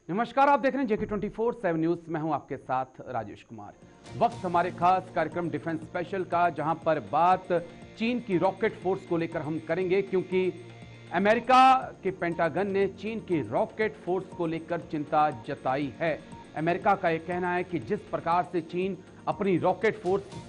नमस्कार, आप देख रहे हैं JK24/7 न्यूज। मैं हूं आपके साथ राजेश कुमार। वक्त हमारे खास कार्यक्रम डिफेंस स्पेशल का, जहां पर बात चीन की रॉकेट फोर्स को लेकर हम करेंगे, क्योंकि अमेरिका के पेंटागन ने चीन की रॉकेट फोर्स को लेकर चिंता जताई है। अमेरिका का यह कहना है कि जिस प्रकार से चीन अपनी रॉकेट फोर्स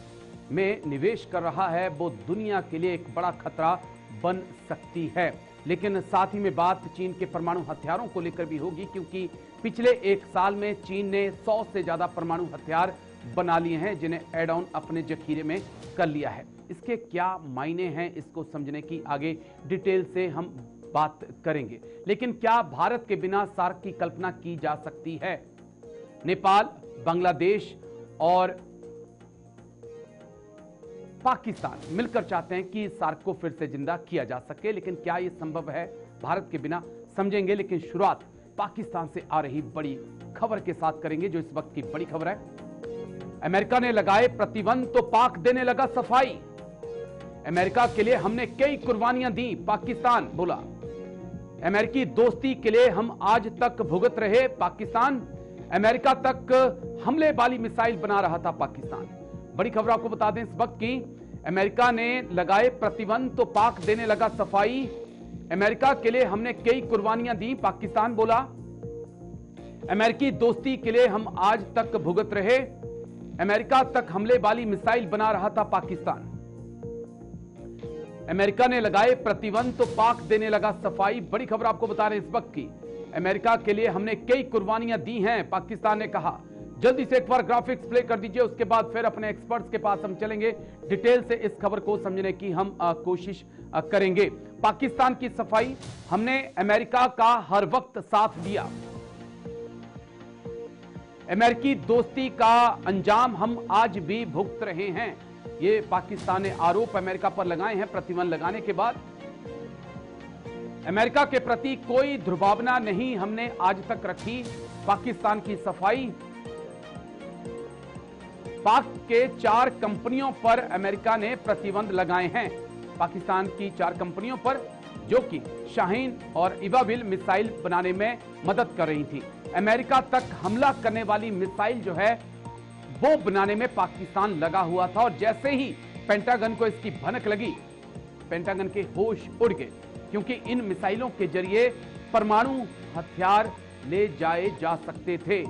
में निवेश कर रहा है, वो दुनिया के लिए एक बड़ा खतरा बन सकती है। लेकिन साथ ही में बात चीन के परमाणु हथियारों को लेकर भी होगी, क्योंकि पिछले एक साल में चीन ने 100 से ज्यादा परमाणु हथियार बना लिए हैं, जिन्हें एड ऑन अपने जखीरे में कर लिया है। इसके क्या मायने हैं, इसको समझने की आगे डिटेल से हम बात करेंगे। लेकिन क्या भारत के बिना सार्क की कल्पना की जा सकती है? नेपाल, बांग्लादेश और पाकिस्तान मिलकर चाहते हैं कि सार्क को फिर से जिंदा किया जा सके, लेकिन क्या यह संभव है भारत के बिना? समझेंगे। लेकिन शुरुआत पाकिस्तान से आ रही बड़ी खबर के साथ करेंगे, जो इस वक्त की बड़ी खबर है। अमेरिका ने लगाए प्रतिबंध तो पाक देने लगा सफाई। अमेरिका के लिए हमने कई कुर्बानियां दी, पाकिस्तान बोला। अमेरिकी दोस्ती के लिए हम आज तक भुगत रहे, पाकिस्तान। अमेरिका तक हमले वाली मिसाइल बना रहा था, पाकिस्तान। बड़ी खबर आपको बता दें इस वक्त की। अमेरिका ने लगाए प्रतिबंध तो पाक देने लगा सफाई। अमेरिका के लिए हमने कई कुर्बानियां दी, पाकिस्तान बोला। अमेरिकी दोस्ती के लिए हम आज तक भुगत रहे, अमेरिका तक हमले वाली मिसाइल बना रहा था, पाकिस्तान। अमेरिका ने लगाए प्रतिबंध तो पाक देने लगा सफाई। बड़ी खबर आपको बता रहे हैं इस वक्त की। अमेरिका के लिए हमने कई कुर्बानियां दी हैं, पाकिस्तान ने कहा। जल्दी से एक बार ग्राफिक्स प्ले कर दीजिए, उसके बाद फिर अपने एक्सपर्ट्स के पास हम चलेंगे। डिटेल से इस खबर को समझने की हम कोशिश करेंगे। पाकिस्तान की सफाई, हमने अमेरिका का हर वक्त साथ दिया। अमेरिकी दोस्ती का अंजाम हम आज भी भुगत रहे हैं। ये पाकिस्तान ने आरोप अमेरिका पर लगाए हैं प्रतिबंध लगाने के बाद। अमेरिका के प्रति कोई दुर्भावना नहीं हमने आज तक रखी, पाकिस्तान की सफाई। पाक के 4 कंपनियों पर अमेरिका ने प्रतिबंध लगाए हैं, पाकिस्तान की 4 कंपनियों पर, जो कि शाहीन और इवाविल मिसाइल बनाने में मदद कर रही थी। अमेरिका तक हमला करने वाली मिसाइल जो है वो बनाने में पाकिस्तान लगा हुआ था, और जैसे ही पेंटागन को इसकी भनक लगी, पेंटागन के होश उड़ गए, क्योंकि इन मिसाइलों के जरिए परमाणु हथियार ले जाए जा सकते थे।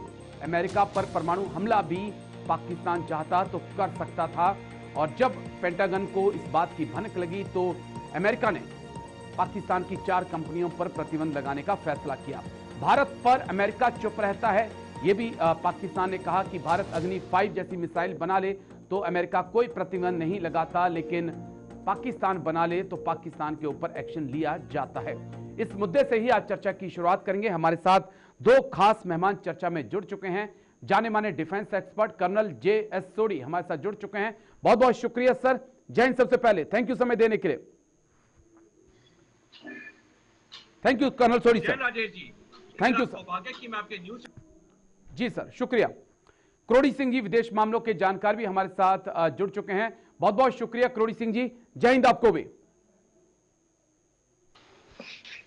अमेरिका पर परमाणु हमला भी पाकिस्तान चाहता तो कर सकता था, और जब पेंटागन को इस बात की भनक लगी तो अमेरिका ने पाकिस्तान की 4 कंपनियों पर प्रतिबंध लगाने का फैसला किया। भारत पर अमेरिका चुप रहता है, यह भी पाकिस्तान ने कहा कि भारत अग्नि 5 जैसी मिसाइल बना ले तो अमेरिका कोई प्रतिबंध नहीं लगाता, लेकिन पाकिस्तान बना ले तो पाकिस्तान के ऊपर एक्शन लिया जाता है। इस मुद्दे से ही आज चर्चा की शुरुआत करेंगे। हमारे साथ 2 खास मेहमान चर्चा में जुड़ चुके हैं। जाने माने डिफेंस एक्सपर्ट कर्नल JS सोडी हमारे साथ जुड़ चुके हैं। बहुत बहुत शुक्रिया सर। जय हिंद। सबसे पहले थैंक यू समय देने के लिए। Thank you colonel Sodhi sir. Rajesh ji, thank you sir. सौभाग्य कि मैं आपके न्यूज। जी सर, शुक्रिया। करोड़ी सिंह जी विदेश मामलों के जानकार भी हमारे साथ जुड़ चुके हैं। बहुत बहुत शुक्रिया करोड़ी सिंह जी। जय हिंद आपको भी।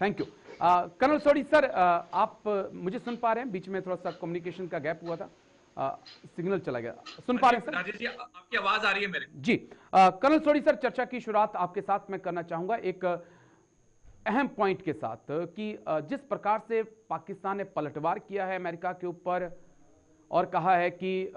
Thank you. Colonel Sodhi sir, आप मुझे सुन पा रहे हैं? बीच में थोड़ा सा कम्युनिकेशन का गैप हुआ था, सिग्नल चला गया। सुन पा रहे हैं सर? राजेश जी, आपकी आवाज आ रही है मेरे जी। कर्नल सोडी सर, चर्चा की शुरुआत आपके साथ मैं करना चाहूंगा एक अहम पॉइंट के साथ, कि जिस प्रकार से पाकिस्तान ने पलटवार किया है अमेरिका के ऊपर और कहा है कि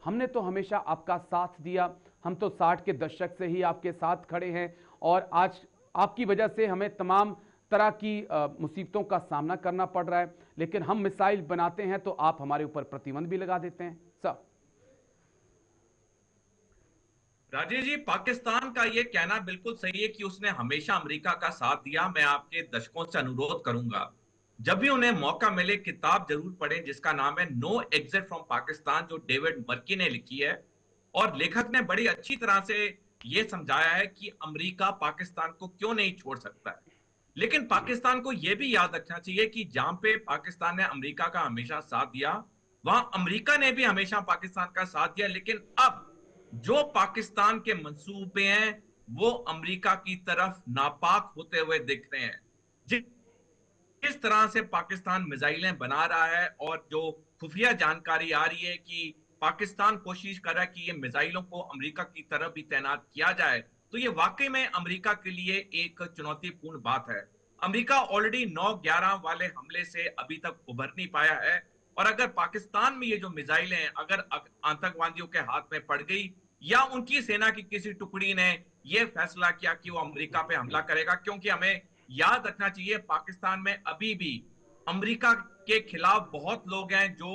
हमने तो हमेशा आपका साथ दिया, हम तो 60 के दशक से ही आपके साथ खड़े हैं, और आज आपकी वजह से हमें तमाम तरह की मुसीबतों का सामना करना पड़ रहा है, लेकिन हम मिसाइल बनाते हैं तो आप हमारे ऊपर प्रतिबंध भी लगा देते हैं। सर राजेश जी, पाकिस्तान का यह कहना बिल्कुल सही है कि उसने हमेशा अमेरिका का साथ दिया। मैं आपके दर्शकों से अनुरोध करूंगा, जब भी उन्हें मौका मिले किताब जरूर पढ़ें, जिसका नाम है नो एग्जिट फ्रॉम पाकिस्तान, जो डेविड मर्की ने लिखी है। और लेखक ने बड़ी अच्छी तरह से यह समझाया है कि अमेरिका पाकिस्तान को क्यों नहीं छोड़ सकता है। लेकिन पाकिस्तान को यह भी याद रखना चाहिए कि जहां पे पाकिस्तान ने अमेरिका का हमेशा साथ दिया, वहां अमेरिका ने भी हमेशा पाकिस्तान का साथ दिया। लेकिन अब जो पाकिस्तान के मंसूबे हैं वो अमेरिका की तरफ नापाक होते हुए दिख रहे हैं। किस तरह से पाकिस्तान मिसाइलें बना रहा है और जो खुफिया जानकारी आ रही है कि पाकिस्तान कोशिश कर रहा है कि ये मिसाइलों को अमेरिका की तरफ भी तैनात किया जाए, तो ये वाकई में अमेरिका के लिए एक चुनौतीपूर्ण बात है। अमेरिका ऑलरेडी 9/11 वाले हमले से अभी तक उभर नहीं पाया है, और अगर पाकिस्तान में ये जो मिसाइलें हैं अगर आतंकवादियों के हाथ में पड़ गई या उनकी सेना की किसी टुकड़ी ने यह फैसला किया कि वो अमेरिका पे हमला करेगा, क्योंकि हमें याद रखना चाहिए पाकिस्तान में अभी भी अमेरिका के खिलाफ बहुत लोग हैं जो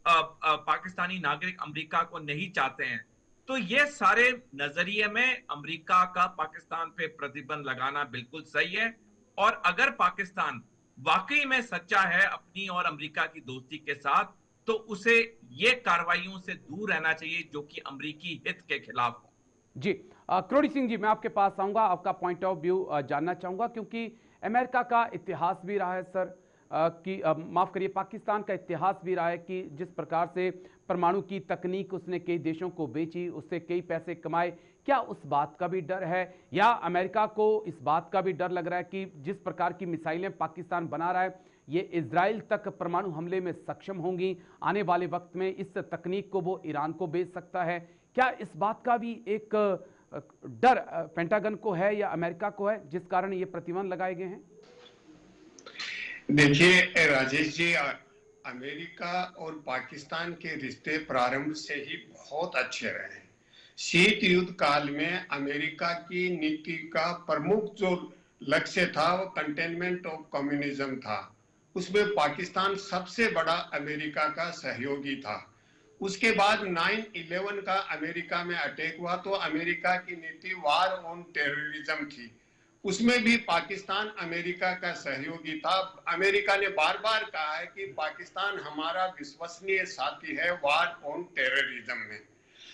पाकिस्तानी नागरिक अमेरिका को नहीं चाहते हैं। तो ये सारे नजरिए में अमेरिका का पाकिस्तान पे प्रतिबंध लगाना बिल्कुल सही है, और अगर पाकिस्तान वाकई में सच्चा है अपनी और अमेरिका की दोस्ती के साथ, तो उसे ये कार्रवाइयों से दूर रहना चाहिए जो कि अमेरिकी हित के खिलाफ हो। जी, करोड़ी सिंह जी, मैं आपके पास आऊंगा, आपका पॉइंट ऑफ व्यू जानना चाहूंगा, क्योंकि अमेरिका का इतिहास भी रहा है सर कि माफ करिए, पाकिस्तान का इतिहास भी रहा है कि जिस प्रकार से परमाणु की तकनीक उसने कई देशों को बेची, उससे कई पैसे कमाए। क्या उस बात का भी डर है, या अमेरिका को इस बात का भी डर लग रहा है कि जिस प्रकार की मिसाइलें पाकिस्तान बना रहा है, ये इजराइल तक परमाणु हमले में सक्षम होंगी, आने वाले वक्त में इस तकनीक को वो ईरान को बेच सकता है? क्या इस बात का भी एक डर पेंटागन को है या अमेरिका को है, जिस कारण ये प्रतिबंध लगाए गए हैं? देखिए राजेश जी, अमेरिका और पाकिस्तान के रिश्ते प्रारंभ से ही बहुत अच्छे रहे हैं। शीत युद्ध काल में अमेरिका की नीति का प्रमुख जो लक्ष्य था वो कंटेनमेंट ऑफ कम्युनिज्म था। उसमें पाकिस्तान सबसे बड़ा अमेरिका का सहयोगी था। उसके बाद 9/11 का अमेरिका में अटैक हुआ तो अमेरिका की नीति वार ऑन टेररिज्म थी, उसमें भी पाकिस्तान अमेरिका का सहयोगी था। अमेरिका ने बार बार कहा है कि पाकिस्तान हमारा विश्वसनीय साथी है वार ऑन टेररिज्म में।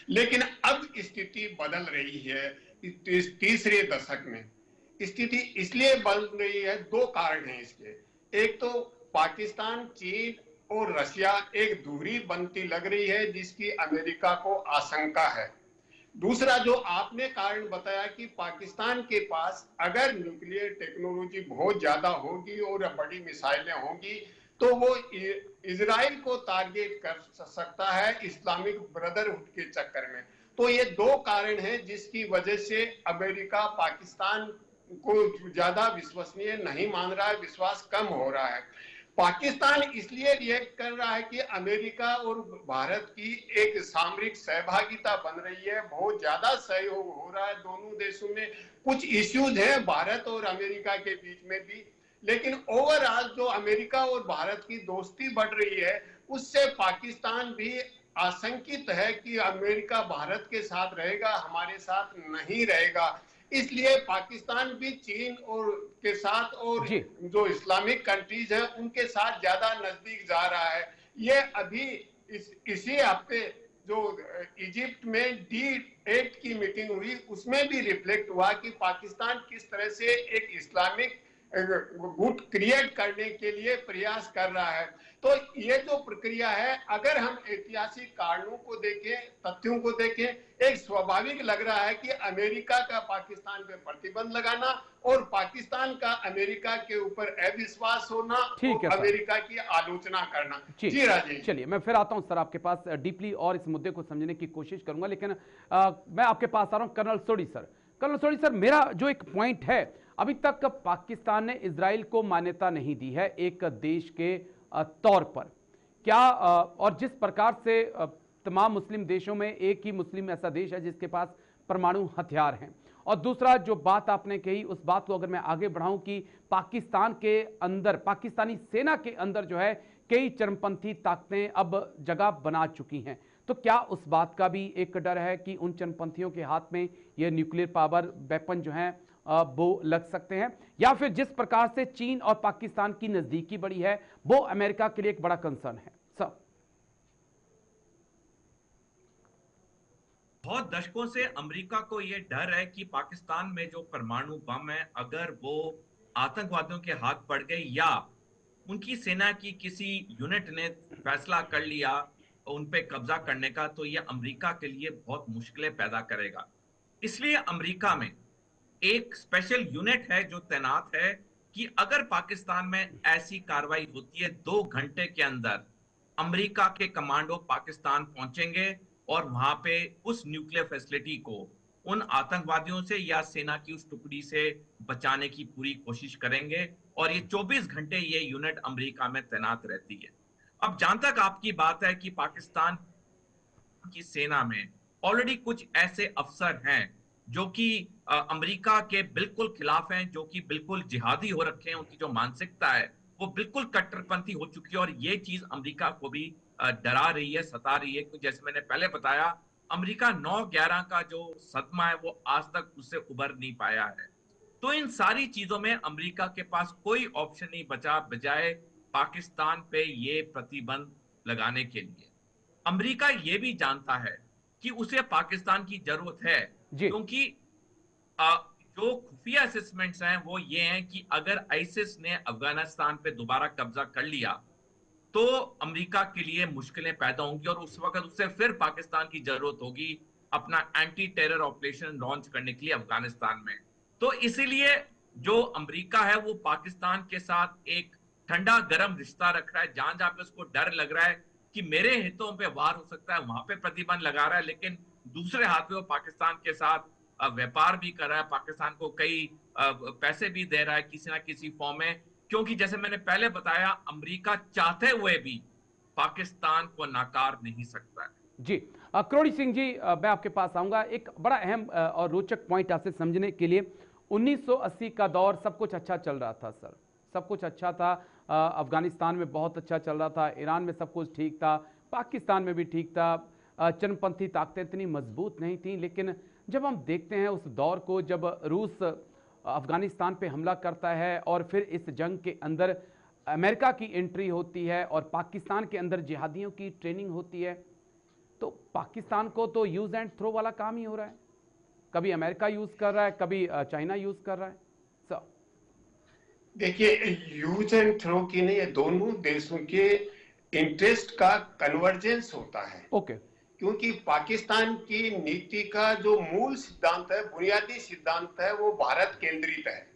लेकिन अब स्थिति बदल रही है इस तीसरे दशक में। स्थिति इसलिए बदल रही है, दो कारण हैं इसके। एक तो पाकिस्तान, चीन और रशिया एक दूरी बनती लग रही है जिसकी अमेरिका को आशंका है। दूसरा जो आपने कारण बताया कि पाकिस्तान के पास अगर न्यूक्लियर टेक्नोलॉजी बहुत ज्यादा होगी और बड़ी मिसाइलें होंगी तो वो इजराइल को टारगेट कर सकता है इस्लामिक ब्रदरहुड के चक्कर में। तो ये दो कारण हैं जिसकी वजह से अमेरिका पाकिस्तान को ज्यादा विश्वसनीय नहीं मान रहा है, विश्वास कम हो रहा है। पाकिस्तान इसलिए रिएक्ट कर रहा है कि अमेरिका और भारत की एक सामरिक सहभागिता बन रही है, बहुत ज्यादा सहयोग हो रहा है दोनों देशों में। कुछ इश्यूज हैं भारत और अमेरिका के बीच में भी, लेकिन ओवरऑल जो अमेरिका और भारत की दोस्ती बढ़ रही है उससे पाकिस्तान भी आशंकित है कि अमेरिका भारत के साथ रहेगा, हमारे साथ नहीं रहेगा। इसलिए पाकिस्तान भी चीन और के साथ और जो इस्लामिक कंट्रीज है उनके साथ ज्यादा नजदीक जा रहा है। ये अभी इसी हफ्ते जो इजिप्ट में D8 की मीटिंग हुई उसमें भी रिफ्लेक्ट हुआ कि पाकिस्तान किस तरह से एक इस्लामिक गुट क्रिएट करने के लिए प्रयास कर रहा है। तो ये जो प्रक्रिया है, अगर हम ऐतिहासिक कारणों को देखें, तथ्यों को देखें, एक स्वाभाविक लग रहा है कि अमेरिका का पाकिस्तान पे प्रतिबंध लगाना और पाकिस्तान का अमेरिका के ऊपर अविश्वास होना और अमेरिका की आलोचना करना। जी राजेश, चलिए मैं फिर आता हूं सर आपके पास, डीपली और इस मुद्दे को समझने की कोशिश करूंगा, लेकिन मैं आपके पास आ रहा हूं colonel Sodhi sir. Colonel Sodhi sir, मेरा जो एक पॉइंट है, अभी तक पाकिस्तान ने इजराइल को मान्यता नहीं दी है एक देश के तौर पर। क्या और जिस प्रकार से तमाम मुस्लिम देशों में एक ही मुस्लिम ऐसा देश है जिसके पास परमाणु हथियार हैं, और दूसरा जो बात आपने कही उस बात को अगर मैं आगे बढ़ाऊं कि पाकिस्तान के अंदर, पाकिस्तानी सेना के अंदर जो है कई चरमपंथी ताकतें अब जगह बना चुकी हैं, तो क्या उस बात का भी एक डर है कि उन चरमपंथियों के हाथ में ये न्यूक्लियर पावर वेपन जो हैं वो लग सकते हैं, या फिर जिस प्रकार से चीन और पाकिस्तान की नजदीकी बढ़ी है वो अमेरिका के लिए एक बड़ा कंसर्न है? सर, बहुत दशकों से अमेरिका को यह डर है कि पाकिस्तान में जो परमाणु बम है अगर वो आतंकवादियों के हाथ पड़ गए या उनकी सेना की किसी यूनिट ने फैसला कर लिया उन पे कब्जा करने का, तो यह अमेरिका के लिए बहुत मुश्किलें पैदा करेगा। इसलिए अमेरिका में एक स्पेशल यूनिट है जो तैनात है कि अगर पाकिस्तान में ऐसी कार्रवाई होती है 2 घंटे के अंदर अमेरिका के कमांडो पाकिस्तान पहुंचेंगे और वहां पे उस न्यूक्लियर फैसिलिटी को उन आतंकवादियों से या सेना की उस टुकड़ी से बचाने की पूरी कोशिश करेंगे। और ये 24 घंटे ये यूनिट अमेरिका में तैनात रहती है। अब जहां तक आपकी बात है कि पाकिस्तान की सेना में ऑलरेडी कुछ ऐसे अफसर हैं जो कि अमेरिका के बिल्कुल खिलाफ हैं, जो कि बिल्कुल जिहादी हो रखे हैं, उनकी जो मानसिकता है वो बिल्कुल कट्टरपंथी हो चुकी है। और ये चीज अमेरिका को भी डरा रही है, सता रही है, क्योंकि जैसे मैंने पहले बताया अमेरिका 9/11 का जो सदमा है वो आज तक उससे उबर नहीं पाया है। तो इन सारी चीजों में अमेरिका के पास कोई ऑप्शन नहीं बचा बजाय पाकिस्तान पे ये प्रतिबंध लगाने के लिए। अमेरिका ये भी जानता है कि उसे पाकिस्तान की जरूरत है, क्योंकि जो खुफिया असेसमेंट्स हैं वो ये हैं कि अगर आईसिस ने अफगानिस्तान पे दोबारा कब्जा कर लिया तो अमेरिका के लिए मुश्किलें पैदा होंगी और उस वक्त उसे फिर पाकिस्तान की जरूरत होगी अपना एंटी टेरर ऑपरेशन लॉन्च करने के लिए अफगानिस्तान में। तो इसीलिए जो अमेरिका है वो पाकिस्तान के साथ एक ठंडा गर्म रिश्ता रख रहा है। जहां जहां पे उसको डर लग रहा है कि मेरे हितों पे वार हो सकता है वहां पे प्रतिबंध लगा रहा है, लेकिन दूसरे हाथ में वो पाकिस्तान के साथ व्यापार भी कर रहा है, पाकिस्तान को कई पैसे भी दे रहा है किसी ना किसी फॉर्म में, क्योंकि जैसे मैंने पहले बताया अमेरिका चाहते हुए भी पाकिस्तान को नाकार नहीं सकता है। जी करोड़ी सिंह जी, मैं आपके पास आऊंगा। एक बड़ा अहम और रोचक पॉइंट आपसे समझने के लिए, 1980 का दौर सब कुछ अच्छा चल रहा था सर, सब कुछ अच्छा था। अफगानिस्तान में बहुत अच्छा चल रहा था, ईरान में सब कुछ ठीक था, पाकिस्तान में भी ठीक था, चरमपंथी ताकतें इतनी मजबूत नहीं थी। लेकिन जब हम देखते हैं उस दौर को, जब रूस अफगानिस्तान पे हमला करता है और फिर इस जंग के अंदर अमेरिका की एंट्री होती है और पाकिस्तान के अंदर जिहादियों की ट्रेनिंग होती है, तो पाकिस्तान को तो यूज एंड थ्रो वाला काम ही हो रहा है। कभी अमेरिका यूज कर रहा है, कभी चाइना यूज कर रहा है। सर देखिए, यूज एंड थ्रो की नहीं, ये दोनों देशों के इंटरेस्ट का कन्वर्जेंस होता है। ओके। क्योंकि पाकिस्तान की नीति का जो मूल सिद्धांत है, बुनियादी सिद्धांत है, वो भारत केंद्रित है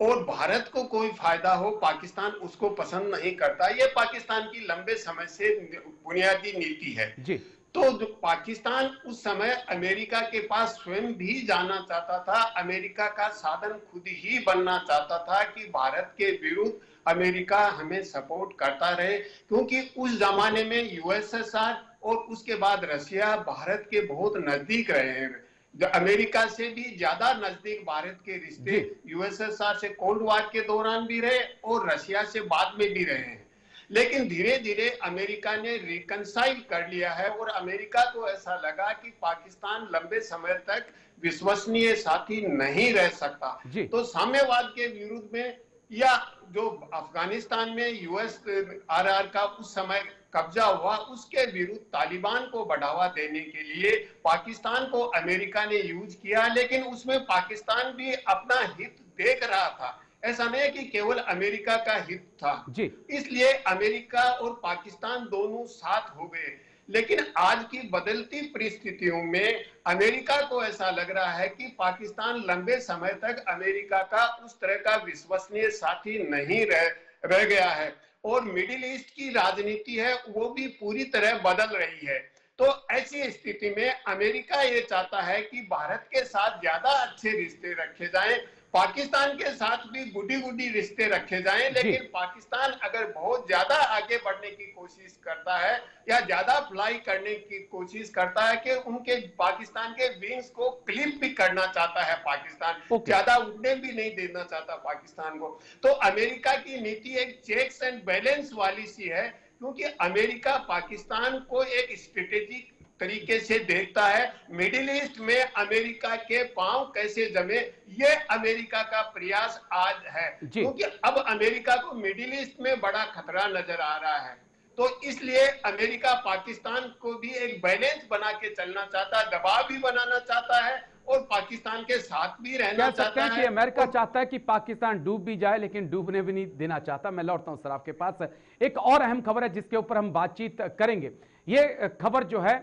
और भारत को कोई फायदा हो पाकिस्तान उसको पसंद नहीं करता। ये पाकिस्तान की लंबे समय से बुनियादी नीति है जी। तो जो पाकिस्तान उस समय अमेरिका के पास स्वयं भी जाना चाहता था, अमेरिका का साधन खुद ही बनना चाहता था कि भारत के विरुद्ध अमेरिका हमें सपोर्ट करता रहे, क्योंकि उस जमाने में यूएसएसआर और उसके बाद रशिया भारत के बहुत नजदीक रहे हैं। अमेरिका से भी ज्यादा नजदीक भारत के रिश्ते यूएसएसआर से कोल्ड वॉर के दौरान भी रहे और रशिया से बाद में भी रहे हैं। लेकिन धीरे धीरे अमेरिका ने रिकंसाइल कर लिया है और अमेरिका को ऐसा लगा कि पाकिस्तान लंबे समय तक विश्वसनीय साथी नहीं रह सकता। तो साम्यवाद के विरुद्ध में या जो अफगानिस्तान में यूएसआरआर का उस समय कब्जा हुआ उसके विरुद्ध तालिबान को बढ़ावा देने के लिए पाकिस्तान को अमेरिका ने यूज किया, लेकिन उसमें पाकिस्तान भी अपना हित देख रहा था। ऐसा नहीं है कि केवल अमेरिका का हित था जी। इसलिए अमेरिका और पाकिस्तान दोनों साथ हो गए। लेकिन आज की बदलती परिस्थितियों में अमेरिका को ऐसा लग रहा है कि पाकिस्तान लंबे समय तक अमेरिका का उस तरह का विश्वसनीय साथी नहीं रह गया है और मिडिल ईस्ट की राजनीति है वो भी पूरी तरह बदल रही है। तो ऐसी स्थिति में अमेरिका ये चाहता है कि भारत के साथ ज्यादा अच्छे रिश्ते रखे जाएं, पाकिस्तान के साथ भी गुडी गुडी रिश्ते रखे जाएं, लेकिन पाकिस्तान अगर बहुत ज्यादा आगे बढ़ने की कोशिश करता है या ज्यादा फ्लाई करने की कोशिश करता है कि उनके पाकिस्तान के विंग्स को क्लिप भी करना चाहता है पाकिस्तान, ज्यादा उड़ने भी नहीं देना चाहता पाकिस्तान को। तो अमेरिका की नीति एक चेक्स एंड बैलेंस वाली सी है, क्योंकि अमेरिका पाकिस्तान को एक स्ट्रेटेजिक तरीके से देखता है। मिडिल ईस्ट में अमेरिका के पांव कैसे जमे, ये अमेरिका का प्रयास आज है, क्योंकि अब अमेरिका को मिडिल ईस्ट में बड़ा खतरा नजर आ रहा है। तो इसलिए अमेरिका पाकिस्तान को भी एक बैलेंस बना के चलना चाहता है, दबाव भी बनाना चाहता है और पाकिस्तान के साथ भी रहना चाहता है। कि अमेरिका चाहता है कि पाकिस्तान डूब भी जाए लेकिन डूबने भी नहीं देना चाहता। मैं लौटता हूं सर आपके पास। एक और अहम खबर है जिसके ऊपर हम बातचीत करेंगे। ये खबर जो है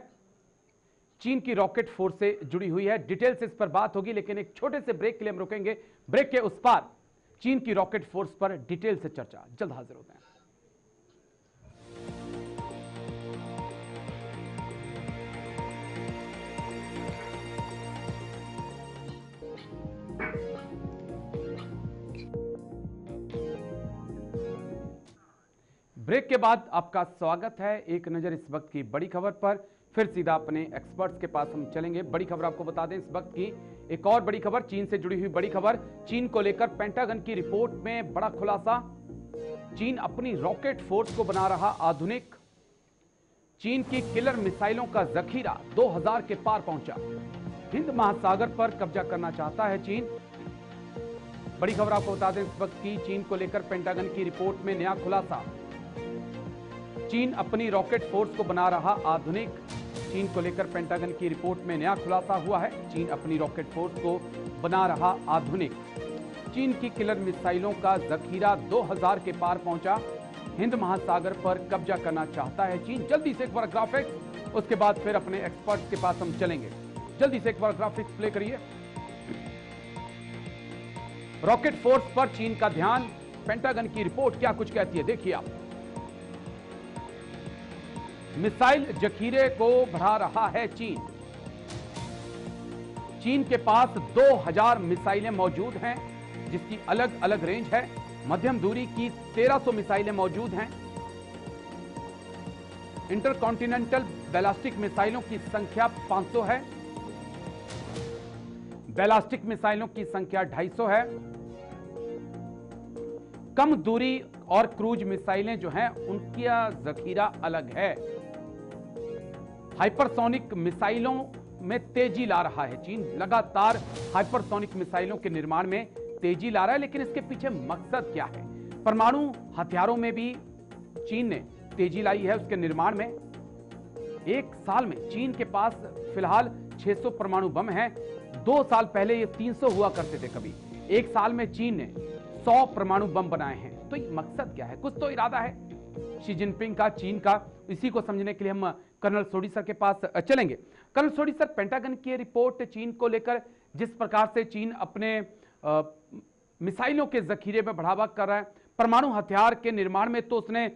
चीन की रॉकेट फोर्स से जुड़ी हुई है, डिटेल से इस पर बात होगी, लेकिन एक छोटे से ब्रेक के लिए हम रुकेंगे। ब्रेक के उस पार चीन की रॉकेट फोर्स पर डिटेल से चर्चा। जल्द हाजिर होते हैं। ब्रेक के बाद आपका स्वागत है। एक नजर इस वक्त की बड़ी खबर पर, फिर सीधा अपने एक्सपर्ट्स के पास हम चलेंगे। बड़ी खबर आपको बता दें, इस वक्त की एक और बड़ी खबर, चीन से जुड़ी हुई बड़ी खबर। चीन को लेकर पेंटागन की रिपोर्ट में बड़ा खुलासा। चीन अपनी रॉकेट फोर्स को बना रहा आधुनिक। चीन की किलर मिसाइलों का जखीरा 2000 के पार पहुंचा। हिंद महासागर पर कब्जा करना चाहता है चीन। बड़ी खबर आपको बता दें, इस वक्त की चीन को लेकर पेंटागन की रिपोर्ट में नया खुलासा। चीन अपनी रॉकेट फोर्स को बना रहा आधुनिक। चीन को लेकर पेंटागन की रिपोर्ट में नया खुलासा हुआ है। चीन अपनी रॉकेट फोर्स को बना रहा आधुनिक। चीन की किलर मिसाइलों का जखीरा 2000 के पार पहुंचा। हिंद महासागर पर कब्जा करना चाहता है चीन। जल्दी से एक बार ग्राफिक्स, उसके बाद फिर अपने एक्सपर्ट्स के पास हम चलेंगे। जल्दी से एक बार ग्राफिक्स प्ले करिए। रॉकेट फोर्स पर चीन का ध्यान। पेंटागन की रिपोर्ट क्या कुछ कहती है, देखिए आप। मिसाइल जखीरे को बढ़ा रहा है चीन। चीन के पास 2000 मिसाइलें मौजूद हैं, जिसकी अलग अलग रेंज है। मध्यम दूरी की 1300 मिसाइलें मौजूद हैं। इंटरकॉन्टिनेंटल बैलिस्टिक मिसाइलों की संख्या 500 है। बैलिस्टिक मिसाइलों की संख्या 250 है। कम दूरी और क्रूज मिसाइलें जो हैं उनका जखीरा अलग है। हाइपरसोनिक मिसाइलों में तेजी ला रहा है चीन। लगातार हाइपरसोनिक मिसाइलों के निर्माण में तेजी ला रहा है, लेकिन इसके पीछे मकसद क्या है? परमाणु हथियारों में भी चीन ने तेजी लाई है, उसके निर्माण में। एक साल में चीन के पास फिलहाल 600 परमाणु बम हैं। 2 साल पहले ये 300 हुआ करते थे कभी। एक साल में चीन ने 100 परमाणु बम बनाए हैं। तो ये मकसद क्या है? कुछ तो इरादा है शी जिनपिंग का, चीन का। इसी को समझने के लिए हम कर्नल सोडी सर के पास चलेंगे। कर्नल सोडी सर, पेंटागन की रिपोर्ट चीन को लेकर जिस प्रकार से चीन अपने मिसाइलों के जखीरे में बढ़ावा कर रहा है, परमाणु हथियार के निर्माण में तो उसने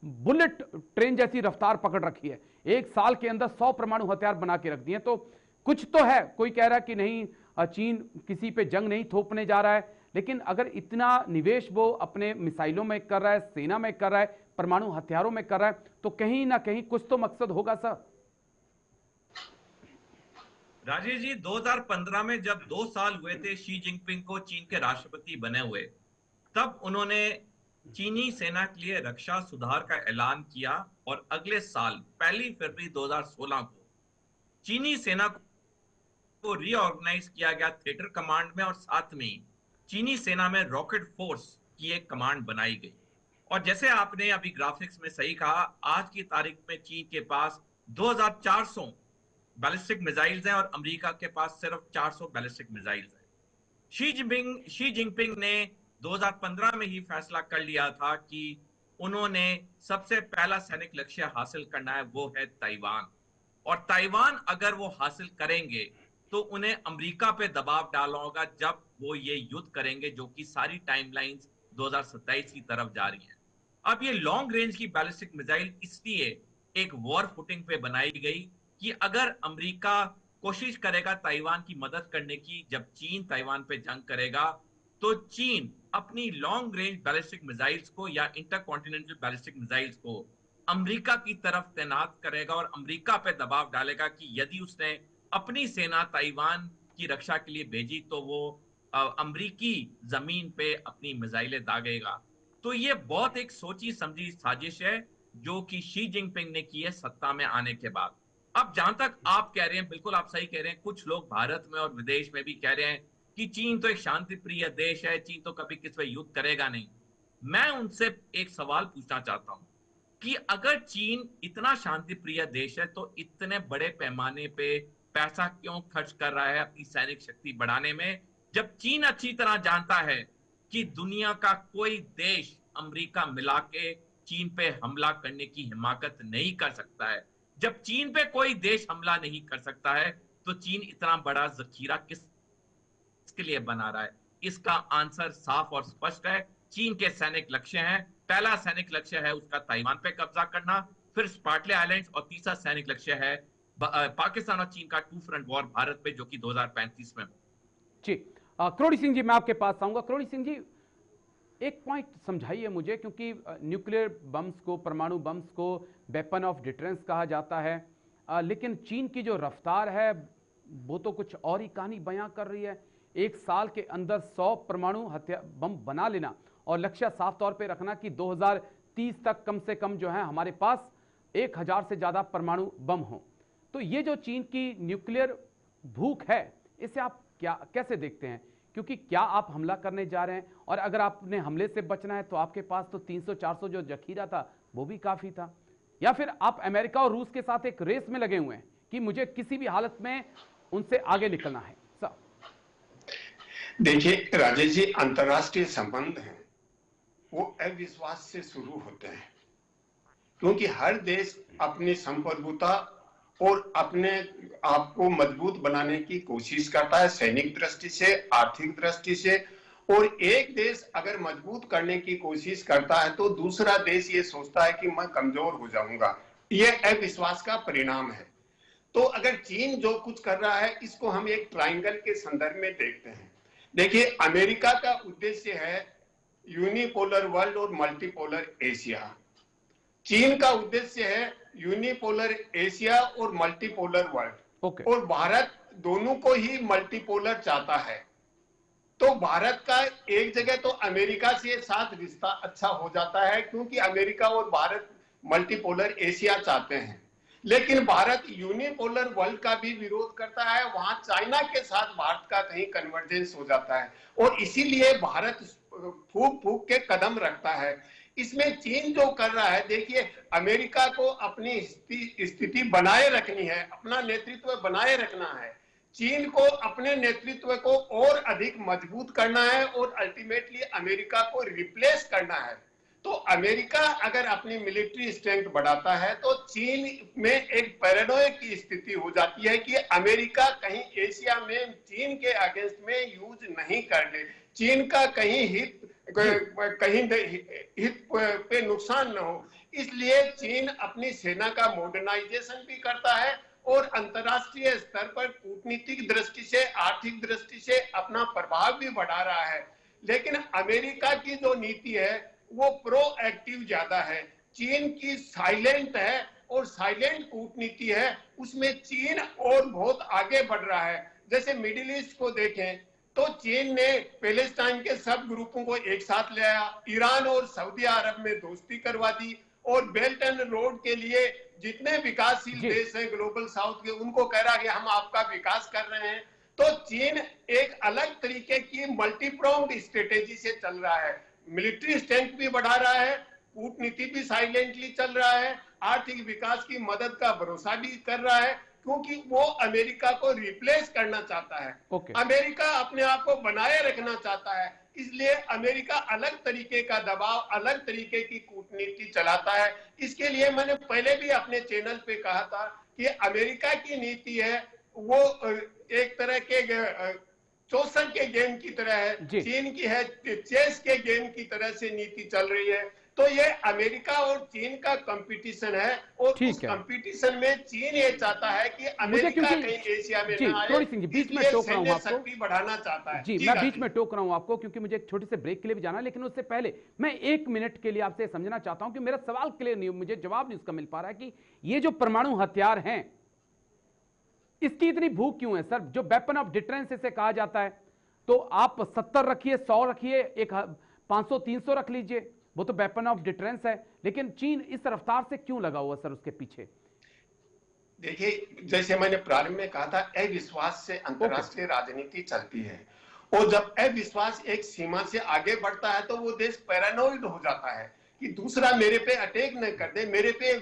बुलेट ट्रेन जैसी रफ्तार पकड़ रखी है। एक साल के अंदर 100 परमाणु हथियार बना के रख दिए। तो कुछ तो है। कोई कह रहा है कि नहीं, चीन किसी पे जंग नहीं थोपने जा रहा है, लेकिन अगर इतना निवेश वो अपने मिसाइलों में कर रहा है, सेना में कर रहा है, परमाणु हथियारों में कर रहा है, तो कहीं ना कहीं कुछ तो मकसद होगा सर। राजेश जी, 2015 में जब 2 साल हुए थे शी जिनपिंग को चीन के राष्ट्रपति बने हुए, तब उन्होंने चीनी सेना के लिए रक्षा सुधार का ऐलान किया और अगले साल 1 फरवरी 2016 को चीनी सेना को रीऑर्गेनाइज किया गया थिएटर कमांड में, और साथ में चीनी सेना में रॉकेट फोर्स की एक कमांड बनाई गई। और जैसे आपने अभी ग्राफिक्स में सही कहा, आज की तारीख में चीन के पास 2400 बैलिस्टिक मिसाइल्स हैं और अमेरिका के पास सिर्फ 400 बैलिस्टिक मिसाइल्स हैं। शी जिनपिंग ने 2015 में ही फैसला कर लिया था कि उन्होंने सबसे पहला सैनिक लक्ष्य हासिल करना है, वो है ताइवान। और ताइवान अगर वो हासिल करेंगे तो उन्हें अमेरिका पे दबाव डालना होगा जब वो ये युद्ध करेंगे, जो कि सारी टाइमलाइंस 2027 की तरफ जा रही है। अब ये लॉन्ग रेंज की बैलिस्टिक मिसाइल इसलिए एक वॉर फुटिंग पे बनाई गई कि अगर अमेरिका कोशिश करेगा ताइवान की मदद करने की, जब चीन ताइवान पे जंग करेगा, तो चीन अपनी लॉन्ग रेंज बैलिस्टिक मिसाइल्स को या इंटरकॉन्टिनेंटल बैलिस्टिक मिसाइल्स को अमेरिका की तरफ तैनात करेगा और अमेरिका पे दबाव डालेगा कि यदि उसने अपनी सेना ताइवान की रक्षा के लिए भेजी तो वो अमेरिकी जमीन पे अपनी मिसाइलें दागेगा। तो ये बहुत एक सोची समझी साजिश है जो कि शी जिनपिंग ने की है सत्ता में आने के बाद। अब जहां तक आप कह रहे हैं, बिल्कुल आप सही कह रहे हैं, कुछ लोग भारत में और विदेश में भी कह रहे हैं कि चीन तो एक शांति प्रिय देश है, चीन तो कभी किसी पे युद्ध करेगा नहीं। मैं उनसे एक सवाल पूछना चाहता हूं कि अगर चीन इतना शांति प्रिय देश है तो इतने बड़े पैमाने पे पैसा क्यों खर्च कर रहा है अपनी सैनिक शक्ति बढ़ाने में, जब चीन अच्छी तरह जानता है कि दुनिया का कोई देश अमेरिका मिला के चीन पे हमला करने की हिमाकत नहीं कर सकता है। जब चीन पे कोई देश हमला नहीं कर सकता है तो चीन इतना बड़ा जखीरा किसके लिए बना रहा है? इसका आंसर साफ और स्पष्ट है। चीन के सैनिक लक्ष्य हैं। पहला सैनिक लक्ष्य है उसका ताइवान पे कब्जा करना, फिर स्पार्टले आइलैंड्स, और तीसरा सैनिक लक्ष्य है पाकिस्तान और चीन का टू फ्रंट वॉर भारत पे, जो कि 2035 में। जी, करोड़ी सिंह जी, मैं आपके पास आऊंगा। करोड़ी सिंह जी, एक पॉइंट समझाइए मुझे, क्योंकि न्यूक्लियर बम्स को, परमाणु बम्स को वेपन ऑफ डिटरेंस कहा जाता है, लेकिन चीन की जो रफ्तार है वो तो कुछ और ही कहानी बयां कर रही है। एक साल के अंदर 100 परमाणु हथियार बम बना लेना और लक्ष्य साफ तौर पे रखना कि 2030 तक कम से कम जो है हमारे पास 1000 से ज्यादा परमाणु बम हो। तो ये जो चीन की न्यूक्लियर भूख है, इसे आप क्या कैसे देखते हैं? क्योंकि क्या आप हमला करने जा रहे हैं, और अगर आपने हमले से बचना है तो आपके पास तो 300-400 जो जखीरा था वो भी काफी था, या फिर आप अमेरिका और रूस के साथ एक रेस में लगे हुए हैं कि मुझे किसी भी हालत में उनसे आगे निकलना है? सर देखिए राजेश जी, अंतर्राष्ट्रीय संबंध हैं वो अविश्वास से शुरू होते हैं, क्योंकि हर देश अपनी संप्रभुता और अपने आप को मजबूत बनाने की कोशिश करता है, सैनिक दृष्टि से, आर्थिक दृष्टि से। और एक देश अगर मजबूत करने की कोशिश करता है तो दूसरा देश ये सोचता है कि मैं कमजोर हो जाऊंगा। ये अविश्वास का परिणाम है। तो अगर चीन जो कुछ कर रहा है, इसको हम एक ट्रायंगल के संदर्भ में देखते हैं। देखिए, अमेरिका का उद्देश्य है यूनिपोलर वर्ल्ड और मल्टीपोलर एशिया। चीन का उद्देश्य है यूनिपोलर एशिया और मल्टीपोलर वर्ल्ड। और भारत दोनों को ही मल्टीपोलर चाहता है। तो भारत का एक जगह तो अमेरिका से साथ रिश्ता अच्छा हो जाता है, क्योंकि अमेरिका और भारत मल्टीपोलर एशिया चाहते हैं। लेकिन भारत यूनिपोलर वर्ल्ड का भी विरोध करता है। वहां चाइना के साथ भारत का कहीं कन्वर्जेंस हो जाता है, और इसीलिए भारत फूक फूक के कदम रखता है। इसमें चीन जो कर रहा है, देखिए, अमेरिका को अपनी स्थिति बनाए रखनी है, अपना नेतृत्व बनाए रखना है। चीन को अपने नेतृत्व को और अधिक मजबूत करना है और अल्टीमेटली अमेरिका को रिप्लेस करना है। तो अमेरिका अगर अपनी मिलिट्री स्ट्रेंथ बढ़ाता है तो चीन में एक पैरानोया की स्थिति हो जाती है कि अमेरिका कहीं एशिया में चीन के अगेंस्ट में यूज नहीं कर ले, चीन का कहीं हित पे नुकसान न हो। इसलिए चीन अपनी सेना का मॉडर्नाइजेशन भी करता है और अंतरराष्ट्रीय स्तर पर कूटनीतिक दृष्टि से, आर्थिक दृष्टि से अपना प्रभाव भी बढ़ा रहा है। लेकिन अमेरिका की जो नीति है वो प्रोएक्टिव ज्यादा है, चीन की साइलेंट है, और साइलेंट कूटनीति है, उसमें चीन और बहुत आगे बढ़ रहा है। जैसे मिडिल ईस्ट को देखें तो चीन ने पैलेस्टाइन के सब ग्रुपों को एक साथ ले आया, ईरान और सऊदी अरब में दोस्ती करवा दी, और बेल्ट एंड रोड के लिए जितने विकासशील देश हैं ग्लोबल साउथ के, उनको कह रहा है कि हम आपका विकास कर रहे हैं। तो चीन एक अलग तरीके की मल्टीप्रोंग्ड स्ट्रेटेजी से चल रहा है, मिलिट्री स्ट्रेंथ भी बढ़ा रहा है, कूटनीति भी साइलेंटली चल रहा है, आर्थिक विकास की मदद का भरोसा भी कर रहा है, क्योंकि वो अमेरिका को रिप्लेस करना चाहता है। अमेरिका अपने आप को बनाए रखना चाहता है, इसलिए अमेरिका अलग तरीके का दबाव, अलग तरीके की कूटनीति चलाता है। इसके लिए मैंने पहले भी अपने चैनल पे कहा था कि अमेरिका की नीति है वो एक तरह के चौसर के गेम की तरह है, चीन की है चेस के गेम की तरह से नीति चल रही है। तो ये अमेरिका और चीन का कंपटीशन है, और उस कंपटीशन में चीन ये चाहता है कि अमेरिका कहीं एशिया में ना आए, बीच में टोक रहा हूं आपको, शक्ति बढ़ाना चाहता है। जी, मैं बीच में टोक रहा हूं आपको क्योंकि मुझे एक छोटे से ब्रेक के लिए भी जाना है, लेकिन उससे पहले मैं 1 मिनट के लिए आपसे समझना चाहता हूं कि मेरा सवाल क्लियर नहीं, मुझे जवाब नहीं उसका मिल पा रहा है कि ये जो परमाणु हथियार हैं इसकी इतनी भूख क्यों है सर? जो वेपन ऑफ डिटरेंस इसे कहा जाता है, तो आप 70 रखिए, 100 रखिए, एक 500-300 रख लीजिए, वो तो वेपन ऑफ डिटरेंस है, लेकिन चीन इस रफ्तार से क्यों लगा हुआ सर उसके पीछे? देखिए, जैसे मैंने प्रारंभ में कहा था, अविश्वास से अंतरराष्ट्रीय राजनीति चलती है, और जब अविश्वास एक सीमा से आगे बढ़ता है तो वो देश पैरानोइड हो जाता है कि दूसरा मेरे पे अटैक न कर दे, मेरे पे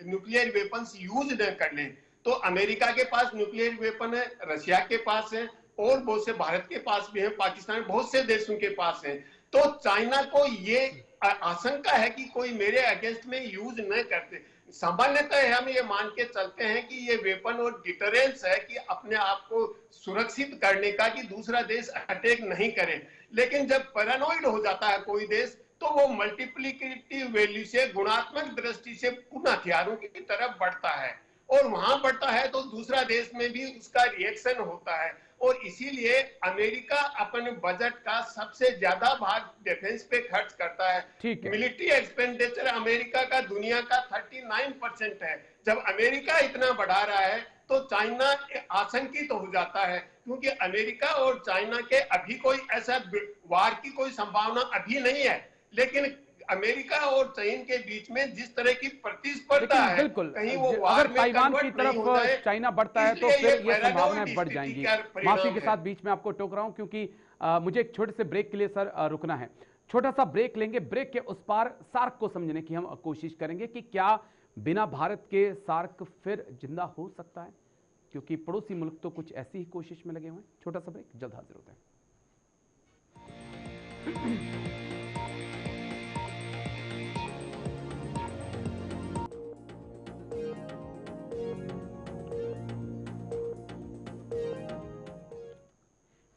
न्यूक्लियर वेपन्स यूज न कर ले। तो अमेरिका के पास न्यूक्लियर वेपन है, रशिया के पास है, और बहुत से भारत के पास भी है, पाकिस्तान, बहुत से देशों के पास है। तो चाइना को ये आशंका है कि कोई मेरे अगेंस्ट में यूज न करते। सामान्यतः हम ये मान के चलते हैं कि ये वेपन और डिटरेंस है कि अपने आप को सुरक्षित करने का, कि दूसरा देश अटैक नहीं करे। लेकिन जब पैरानॉइड हो जाता है कोई देश, तो वो मल्टीप्लिकेटिव वैल्यू से, गुणात्मक दृष्टि से उन हथियारों की तरफ बढ़ता है, और वहां बढ़ता है तो दूसरा देश में भी उसका रिएक्शन होता है। और इसीलिए अमेरिका अपने बजट का सबसे ज्यादा भाग डिफेंस पे खर्च करता है। मिलिट्री एक्सपेंडिचर अमेरिका का दुनिया का 39% है। जब अमेरिका इतना बढ़ा रहा है तो चाइना आशंकित हो जाता है, क्योंकि अमेरिका और चाइना के अभी कोई ऐसा वार की कोई संभावना अभी नहीं है, लेकिन अमेरिका और चीन के बीच में जिस तरह की प्रतिस्पर्धा है, बिल्कुल, कहीं वो अगर ताइवान की तरफ चाइना बढ़ता है तो फिर ये संभावनाएं बढ़ जाएंगी। माफी के साथ बीच में आपको टोक रहा हूं, क्योंकि मुझे एक छोटे से ब्रेक के लिए सर रुकना है। छोटा सा ब्रेक लेंगे, ब्रेक के उस पार सार्क को समझने की हम कोशिश करेंगे कि क्या बिना भारत के सार्क फिर जिंदा हो सकता है, क्योंकि पड़ोसी मुल्क तो कुछ ऐसी ही कोशिश में लगे हुए हैं। छोटा सा ब्रेक, जल्द हाजिर होते हैं।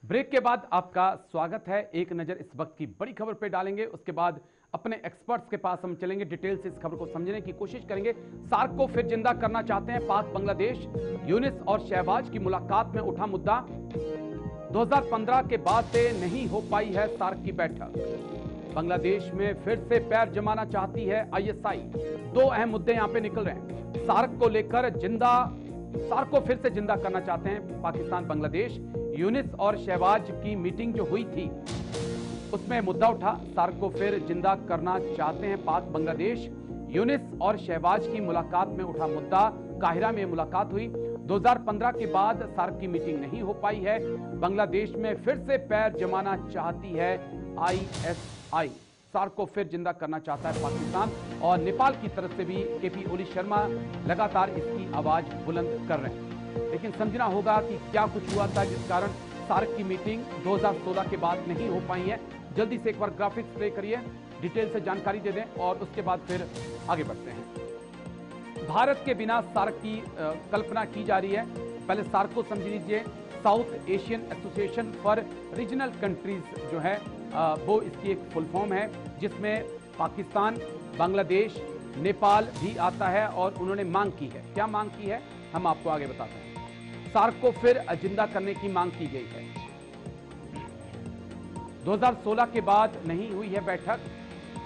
ब्रेक के बाद आपका स्वागत है। एक नजर इस वक्त की बड़ी खबर पे डालेंगे, उसके बाद अपने एक्सपर्ट्स के पास हम चलेंगे, डिटेल से इस खबर को समझने की कोशिश करेंगे। सार्क को फिर जिंदा करना चाहते हैं पाक बांग्लादेश। यूनिस और शहबाज की मुलाकात में उठा मुद्दा। 2015 के बाद से नहीं हो पाई है सार्क की बैठक। बांग्लादेश में फिर से पैर जमाना चाहती है ISI। दो अहम मुद्दे यहां पे निकल रहे हैं। सार्क को लेकर सार्क को फिर से जिंदा करना चाहते हैं पाकिस्तान बांग्लादेश। यूनिस और शहबाज की मीटिंग जो हुई थी उसमें मुद्दा उठा, सार्क को फिर जिंदा करना चाहते हैं पाक बांग्लादेश। यूनिस और शहबाज की मुलाकात में उठा मुद्दा, काहिरा में मुलाकात हुई। 2015 के बाद सार्क की मीटिंग नहीं हो पाई है। बांग्लादेश में फिर से पैर जमाना चाहती है ISI। सार्क को फिर जिंदा करना चाहता है पाकिस्तान, और नेपाल की तरफ से भी KP ओली शर्मा लगातार इसकी आवाज बुलंद कर रहे हैं। लेकिन समझना होगा कि क्या कुछ हुआ था जिस कारण सार्क की मीटिंग 2016 के बाद नहीं हो पाई है। जल्दी से एक बार ग्राफिक्स प्ले करिए, डिटेल से जानकारी दे दें और उसके बाद फिर आगे बढ़ते हैं। भारत के बिना सार्क की कल्पना की जा रही है। पहले सार्क को समझ लीजिए, south Asian association for regional countries जो है वो इसकी एक फुल फॉर्म है, जिसमें पाकिस्तान, बांग्लादेश, नेपाल भी आता है। और उन्होंने मांग की है, क्या मांग की है हम आपको आगे बताते हैं। सार्क को फिर जिंदा करने की मांग की गई है। 2016 के बाद नहीं हुई है बैठक।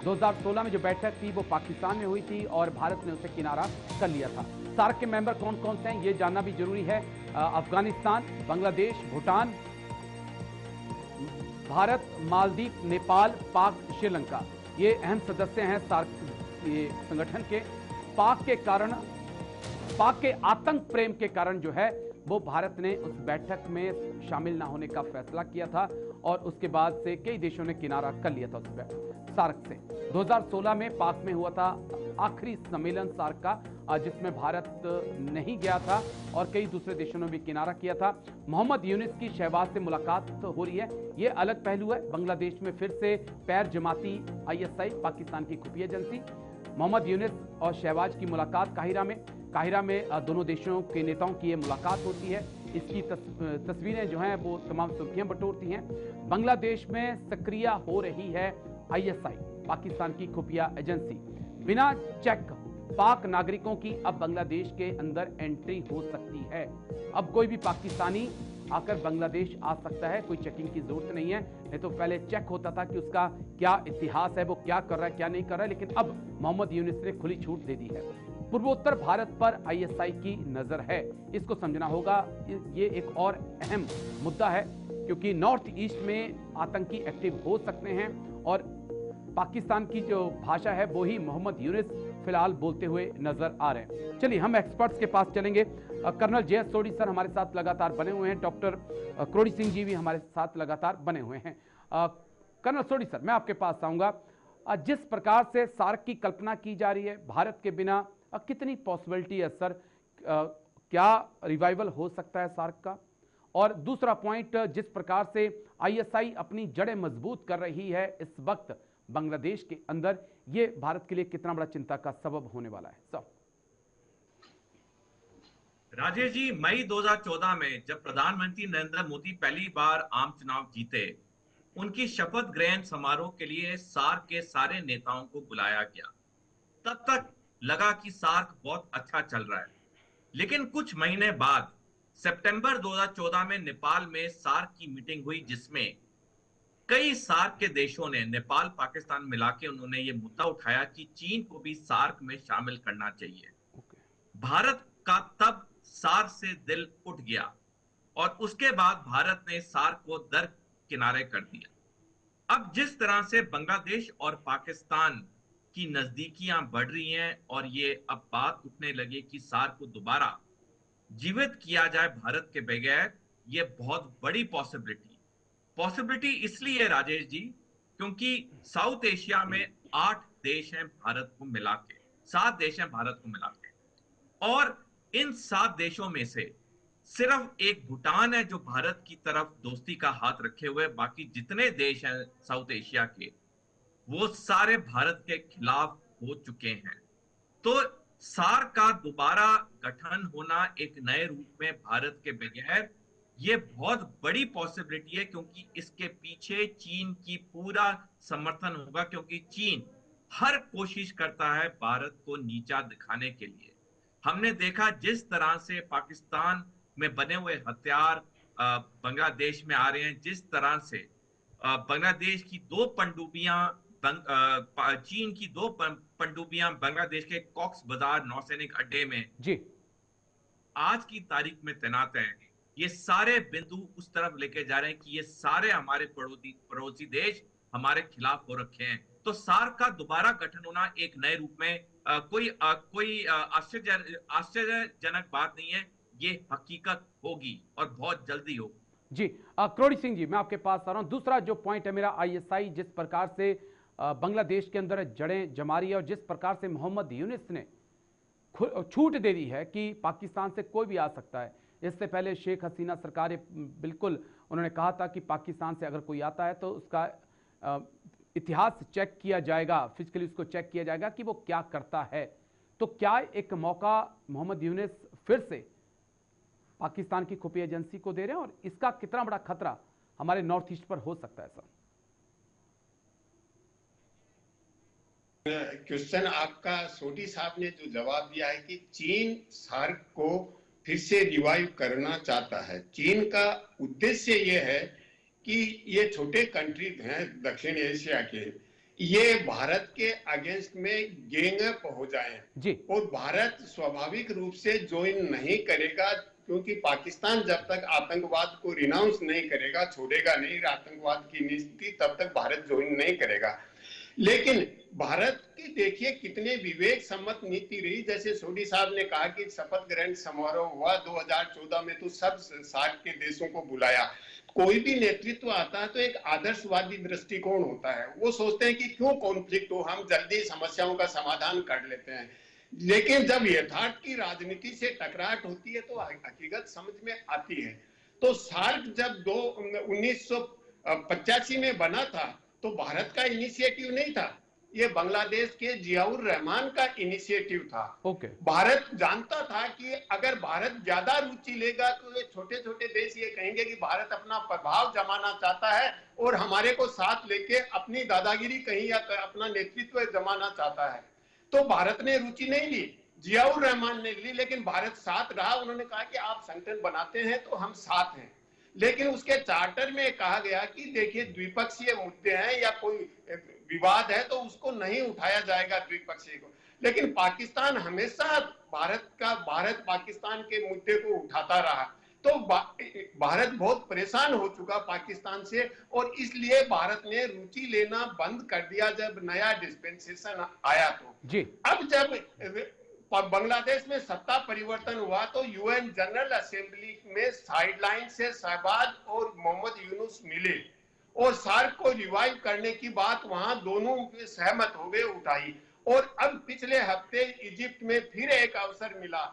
2016 में जो बैठक थी वो पाकिस्तान में हुई थी और भारत ने उसे किनारा कर लिया था। सार्क के मेंबर कौन कौन से हैं ये जानना भी जरूरी है। अफगानिस्तान, बांग्लादेश, भूटान, भारत, मालदीव, नेपाल, पाक, श्रीलंका, ये अहम सदस्य हैं सार्क ये संगठन के। पाक के आतंक प्रेम के कारण जो है वो भारत ने उस बैठक में शामिल ना होने का फैसला किया था, और उसके बाद से कई देशों ने किनारा कर लिया था उस सार्क से। 2016 में पाक में हुआ था आखिरी सम्मेलन सार्क का, जिसमें भारत नहीं गया था और कई दूसरे देशों ने भी किनारा किया था। मोहम्मद यूनिस की शहबाज से मुलाकात हो रही है, ये अलग पहलू है। बांग्लादेश में फिर से पैर जमाती ISI, पाकिस्तान की खुफिया एजेंसी। मोहम्मद यूनिस और शहबाज की मुलाकात काहिरा में दोनों देशों के नेताओं की ये मुलाकात होती है। इसकी तस्वीरें जो हैं वो तमाम सुर्खियां बटोरती हैं। बांग्लादेश में सक्रिय हो रही है ISI, पाकिस्तान की खुफिया एजेंसी। बिना चेक पाक नागरिकों की अब बांग्लादेश के अंदर एंट्री हो सकती है। अब कोई भी पाकिस्तानी आकर बांग्लादेश आ सकता है, कोई चेकिंग की जरूरत नहीं है। नहीं तो पहले चेक होता था कि उसका क्या इतिहास है, वो क्या कर रहा है, क्या नहीं कर रहा है। लेकिन अब मोहम्मद यूनिस ने खुली छूट दे दी है। पूर्वोत्तर भारत पर ISI की नजर है, इसको समझना होगा। ये एक और अहम मुद्दा है, क्योंकि नॉर्थ ईस्ट में आतंकी एक्टिव हो सकते हैं और पाकिस्तान की जो भाषा है वो ही मोहम्मद यूनिस फिलहाल बोलते हुए नजर आ रहे हैं। चलिए हम एक्सपर्ट्स के पास चलेंगे। कर्नल JS सोडी सर हमारे साथ लगातार बने हुए हैं, डॉक्टर क्रोड़ी सिंह जी भी हमारे साथ लगातार बने हुए हैं। कर्नल सोडी सर, मैं आपके पास आऊंगा। जिस प्रकार से सार्क की कल्पना की जा रही है, भारत के बिना कितनी पॉसिबिलिटी है सर, क्या रिवाइवल हो सकता है सार्क का? और दूसरा पॉइंट, जिस प्रकार से ISI अपनी जड़ें मजबूत कर रही है इस वक्त, बांग्लादेश के अंदर, ये भारत के लिए कितना बड़ा चिंता का सबब होने वाला है। सब राजेश जी, मई 2014 में जब प्रधानमंत्री नरेंद्र मोदी पहली बार आम चुनाव जीते, उनकी शपथ ग्रहण समारोह के लिए सार्क के सारे नेताओं को बुलाया गया। तब तक लगा कि सार्क बहुत अच्छा चल रहा है, लेकिन कुछ महीने बाद सितंबर 2014 में नेपाल में सार्क की मीटिंग हुई, जिसमें कई सार्क के देशों ने नेपाल पाकिस्तान मिला के उन्होंने ये मुद्दा उठाया कि चीन को भी सार्क में शामिल करना चाहिए। भारत का तब सार्क से दिल उठ गया और उसके बाद भारत ने सार्क को दरकिनारे कर दिया। अब जिस तरह से बांग्लादेश और पाकिस्तान की नजदीकियां बढ़ रही हैं और ये अब बात उठने लगी कि सार्क को दोबारा जीवित किया जाए भारत के बगैर, ये बहुत बड़ी पॉसिबिलिटी इसलिए है राजेश जी, क्योंकि साउथ एशिया में 8 देश हैं भारत को मिला के, 7 देश हैं भारत को मिला के, और इन 7 देशों में से सिर्फ एक भूटान है जो भारत की तरफ दोस्ती का हाथ रखे हुए। बाकी जितने देश हैं साउथ एशिया के, वो सारे भारत के खिलाफ हो चुके हैं। तो सार्क का दोबारा गठन होना एक नए रूप में भारत के बगैर, ये बहुत बड़ी पॉसिबिलिटी है, क्योंकि इसके पीछे चीन की पूरा समर्थन होगा, क्योंकि चीन हर कोशिश करता है भारत को नीचा दिखाने के लिए। हमने देखा जिस तरह से पाकिस्तान में बने हुए हथियार बांग्लादेश में आ रहे हैं, जिस तरह से बांग्लादेश की 2 पनडुब्बियां, चीन की 2 पनडुब्बियां बांग्लादेश के कॉक्स बाजार नौसैनिक अड्डे में जी आज की तारीख में तैनात हैं। ये सारे बिंदु उस तरफ लेके जा रहे हैं कि ये सारे हमारे पड़ोसी देश हमारे खिलाफ हो रखे हैं। तो सार्क का दोबारा गठन होना एक नए रूप में कोई आश्चर्यजनक बात नहीं है, ये हकीकत होगी और बहुत जल्दी होगी। जी करोड़ी सिंह जी, मैं आपके पास आ रहा हूं। दूसरा जो पॉइंट है मेरा, ISI जिस प्रकार से बांग्लादेश के अंदर जड़ें जमा रही है और जिस प्रकार से मोहम्मद यूनिस ने छूट दे दी है कि पाकिस्तान से कोई भी आ सकता है। इससे पहले शेख हसीना सरकार बिल्कुल उन्होंने कहा था कि पाकिस्तान से अगर कोई आता है तो उसका इतिहास चेक किया जाएगा, फिजिकली उसको चेक किया जाएगा कि वो क्या करता है। तो क्या एक मौका मोहम्मद यूनिस फिर से पाकिस्तान की खुफिया एजेंसी को दे रहे हैं, और इसका कितना बड़ा खतरा हमारे नॉर्थ ईस्ट पर हो सकता है? सर क्वेश्चन आपका सोडी साहब ने जो जवाब दिया है कि चीन सार्क को फिर से रिवाइव करना चाहता है। चीन का उद्देश्य ये है कि ये छोटे कंट्रीज हैं दक्षिण एशिया के, ये भारत के अगेंस्ट में गैंग अप हो जाएं और भारत स्वाभाविक रूप से ज्वाइन नहीं करेगा, क्योंकि पाकिस्तान जब तक आतंकवाद को रिनाउंस नहीं करेगा, छोड़ेगा नहीं आतंकवाद की नीति, तब तक भारत ज्वाइन नहीं करेगा। लेकिन भारत की देखिए कितने विवेक सम्मत नीति रही। जैसे सोडी साहब ने कहा कि शपथ ग्रहण समारोह हुआ 2014 में, तो सब सार्क के देशों को बुलाया। कोई भी नेतृत्व आता है तो एक आदर्शवादी दृष्टिकोण होता है, वो सोचते हैं कि क्यों कॉन्फ्लिक्ट हो, हम जल्दी समस्याओं का समाधान कर लेते हैं। लेकिन जब यथार्थ की राजनीति से टकराहट होती है तो हकीकत समझ में आती है। तो सार्क जब 1985 में बना था तो भारत का इनिशिएटिव नहीं था, ये बांग्लादेश के जियाउर रहमान का इनिशिएटिव था। भारत जानता था कि अगर भारत ज्यादा रुचि लेगा तो ये छोटे छोटे देश ये कहेंगे कि भारत अपना प्रभाव जमाना चाहता है और हमारे को साथ लेके अपनी दादागिरी कहीं या अपना नेतृत्व जमाना चाहता है। तो भारत ने रुचि नहीं ली, जियाउर रहमान ने ली, लेकिन भारत साथ रहा। उन्होंने कहा कि आप संगठन बनाते हैं तो हम साथ हैं, लेकिन उसके चार्टर में कहा गया कि देखिए द्विपक्षीय मुद्दे हैं या कोई विवाद है तो उसको नहीं उठाया जाएगा द्विपक्षीय को। लेकिन पाकिस्तान हमेशा भारत पाकिस्तान के मुद्दे को उठाता रहा, तो भारत बहुत परेशान हो चुका पाकिस्तान से, और इसलिए भारत ने रुचि लेना बंद कर दिया जब नया डिस्पेंसेशन आया। तो जी अब जब बांग्लादेश में सत्ता परिवर्तन हुआ तो यूएन जनरल असेंबली में साइडलाइन से शहबाज और मोहम्मद यूनुस मिले और सार्क को रिवाइव करने की बात वहां दोनों सहमत हो गए, उठाई। और अब पिछले हफ्ते इजिप्ट में फिर एक अवसर मिला।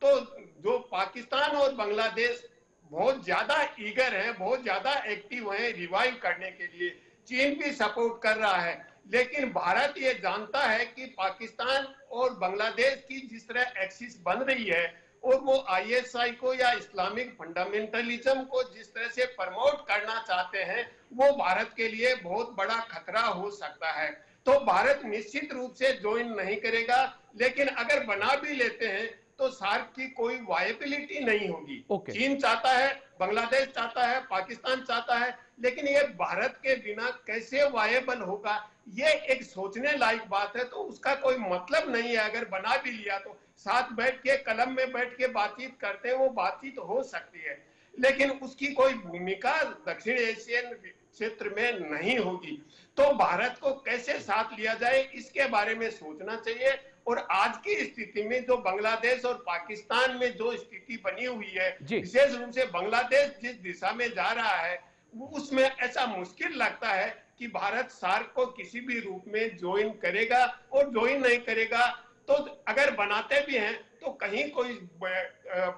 तो जो पाकिस्तान और बांग्लादेश बहुत ज्यादा ईगर हैं, बहुत ज्यादा एक्टिव हैं रिवाइव करने के लिए। चीन भी सपोर्ट कर रहा है, लेकिन भारत ये जानता है कि पाकिस्तान और बांग्लादेश की जिस तरह एक्सिस बन रही है और वो आईएसआई को या इस्लामिक फंडामेंटलिज्म को जिस तरह से प्रमोट करना चाहते हैं, वो भारत के लिए बहुत बड़ा खतरा हो सकता है। तो भारत निश्चित रूप से ज्वाइन नहीं करेगा, लेकिन अगर बना भी लेते हैं तो सार्क की कोई वायबिलिटी नहीं होगी। चीन चाहता है, बांग्लादेश चाहता है, पाकिस्तान चाहता है, लेकिन ये भारत के बिना कैसे वायबल होगा, ये एक सोचने लायक बात है। तो उसका कोई मतलब नहीं है। अगर बना भी लिया तो साथ बैठ के कलम में बैठ के बातचीत करते हैं, वो बातचीत हो सकती है, लेकिन उसकी कोई भूमिका दक्षिण एशियन क्षेत्र में नहीं होगी। तो भारत को कैसे साथ लिया जाए, इसके बारे में सोचना चाहिए। और आज की स्थिति में जो बांग्लादेश और पाकिस्तान में जो स्थिति बनी हुई है, विशेष रूप से बांग्लादेश जिस दिशा में जा रहा है, उसमें ऐसा मुश्किल लगता है कि भारत सार्क को किसी भी रूप में ज्वाइन करेगा। और ज्वाइन नहीं करेगा तो अगर बनाते भी हैं तो कहीं कोई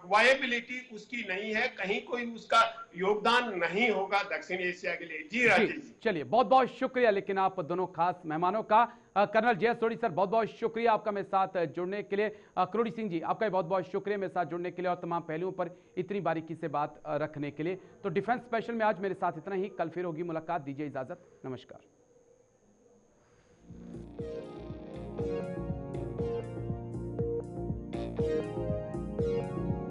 वायबिलिटी उसकी नहीं है, कहीं कोई उसका योगदान नहीं होगा दक्षिण एशिया के लिए। जी राजेश जी, चलिए बहुत बहुत शुक्रिया लेकिन आप दोनों खास मेहमानों का। कर्नल जय सोढ़ी सर बहुत बहुत शुक्रिया आपका मेरे साथ जुड़ने के लिए। करोड़ी सिंह जी आपका बहुत बहुत शुक्रिया मेरे साथ जुड़ने के लिए और तमाम पहलुओं पर इतनी बारीकी से बात रखने के लिए। तो डिफेंस स्पेशल में आज मेरे साथ इतना ही, कल फिर होगी मुलाकात, दीजिए इजाजत, नमस्कार।